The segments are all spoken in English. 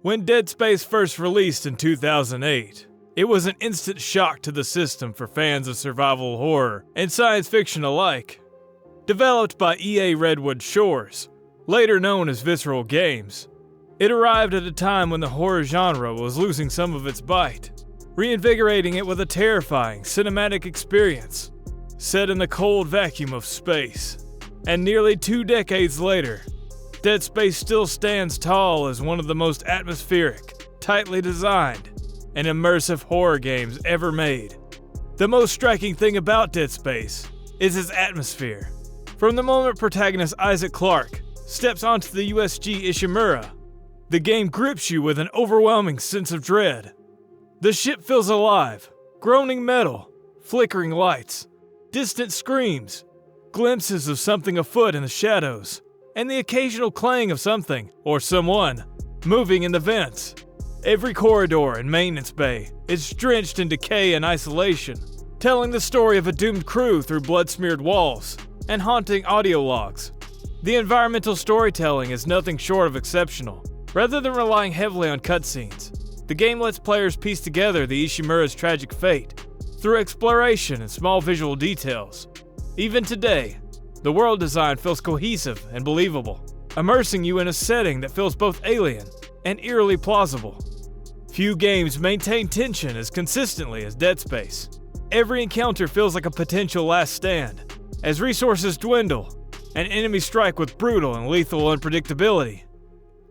When Dead Space first released in 2008, it was an instant shock to the system for fans of survival horror and science fiction alike. Developed by EA Redwood Shores, later known as Visceral Games, it arrived at a time when the horror genre was losing some of its bite, reinvigorating it with a terrifying cinematic experience set in the cold vacuum of space. And nearly 2 decades later, Dead Space still stands tall as one of the most atmospheric, tightly designed, and immersive horror games ever made. The most striking thing about Dead Space is its atmosphere. From the moment protagonist Isaac Clarke steps onto the USG Ishimura, the game grips you with an overwhelming sense of dread. The ship feels alive, groaning metal, flickering lights, distant screams, glimpses of something afoot in the shadows, and the occasional clang of something, or someone, moving in the vents. Every corridor and maintenance bay is drenched in decay and isolation, telling the story of a doomed crew through blood-smeared walls and haunting audio logs. The environmental storytelling is nothing short of exceptional. Rather than relying heavily on cutscenes, the game lets players piece together the Ishimura's tragic fate through exploration and small visual details. Even today, the world design feels cohesive and believable, immersing you in a setting that feels both alien and eerily plausible. Few games maintain tension as consistently as Dead Space. Every encounter feels like a potential last stand, as resources dwindle and enemies strike with brutal and lethal unpredictability.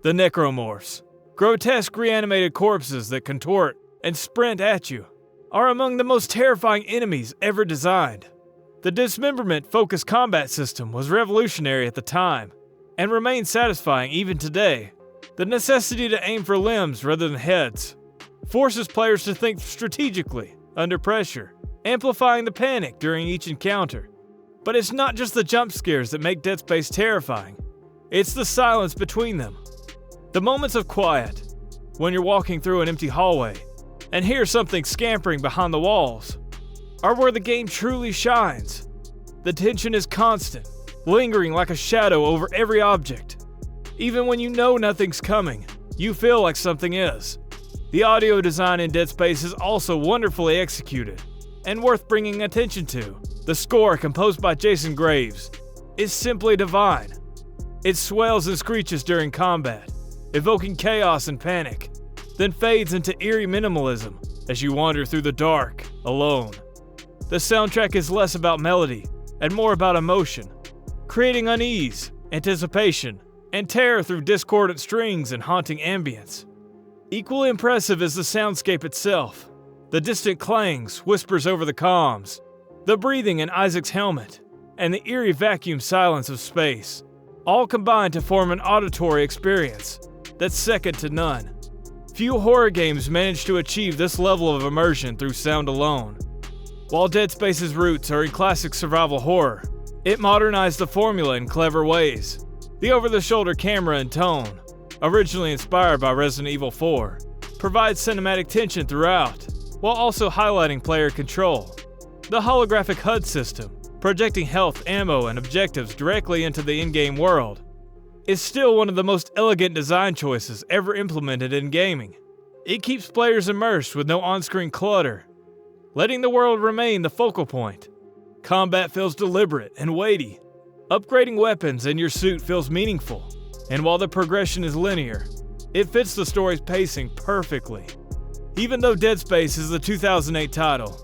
The Necromorphs, grotesque reanimated corpses that contort and sprint at you, are among the most terrifying enemies ever designed. The dismemberment-focused combat system was revolutionary at the time, and remains satisfying even today. The necessity to aim for limbs rather than heads forces players to think strategically under pressure, amplifying the panic during each encounter. But it's not just the jump scares that make Dead Space terrifying, it's the silence between them. The moments of quiet, when you're walking through an empty hallway and hear something scampering behind the walls, are where the game truly shines. The tension is constant, lingering like a shadow over every object. Even when you know nothing's coming, you feel like something is. The audio design in Dead Space is also wonderfully executed and worth bringing attention to. The score, composed by Jason Graves, is simply divine. It swells and screeches during combat, evoking chaos and panic, then fades into eerie minimalism as you wander through the dark, alone. The soundtrack is less about melody and more about emotion, creating unease, anticipation, and terror through discordant strings and haunting ambience. Equally impressive is the soundscape itself. The distant clangs, whispers over the comms, the breathing in Isaac's helmet, and the eerie vacuum silence of space, all combine to form an auditory experience that's second to none. Few horror games manage to achieve this level of immersion through sound alone. While Dead Space's roots are in classic survival horror, it modernized the formula in clever ways. The over-the-shoulder camera and tone, originally inspired by Resident Evil 4, provides cinematic tension throughout, while also highlighting player control. The holographic HUD system, projecting health, ammo, and objectives directly into the in-game world, is still one of the most elegant design choices ever implemented in gaming. It keeps players immersed with no on-screen clutter, letting the world remain the focal point. Combat feels deliberate and weighty. Upgrading weapons and your suit feels meaningful, and while the progression is linear, it fits the story's pacing perfectly. Even though Dead Space is a 2008 title,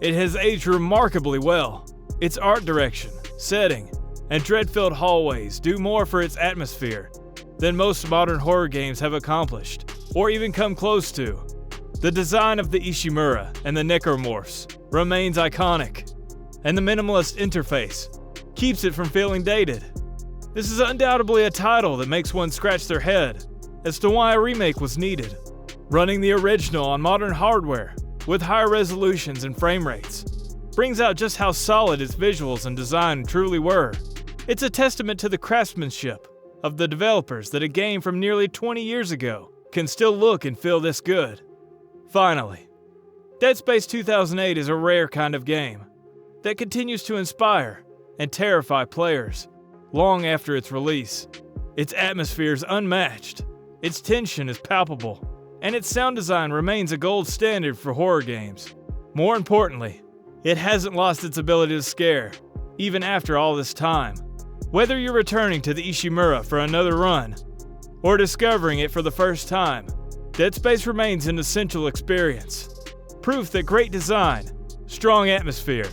it has aged remarkably well. Its art direction, setting, and dread-filled hallways do more for its atmosphere than most modern horror games have accomplished, or even come close to. The design of the Ishimura and the Necromorphs remains iconic, and the minimalist interface keeps it from feeling dated. This is undoubtedly a title that makes one scratch their head as to why a remake was needed. Running the original on modern hardware with higher resolutions and frame rates brings out just how solid its visuals and design truly were. It's a testament to the craftsmanship of the developers that a game from nearly 20 years ago can still look and feel this good. Finally, Dead Space 2008 is a rare kind of game that continues to inspire and terrify players long after its release. Its atmosphere is unmatched, Its tension is palpable, and its sound design remains a gold standard for horror games. More importantly, it hasn't lost its ability to scare, even after all this time. Whether you're returning to the Ishimura for another run, or discovering it for the first time, Dead Space remains an essential experience. Proof that great design, strong atmosphere,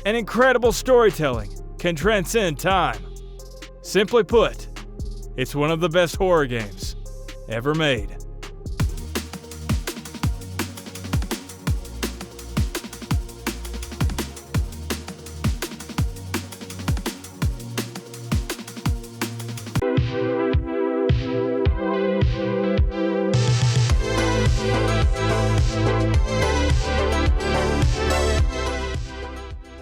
and incredible storytelling can transcend time. Simply put, it's one of the best horror games ever made.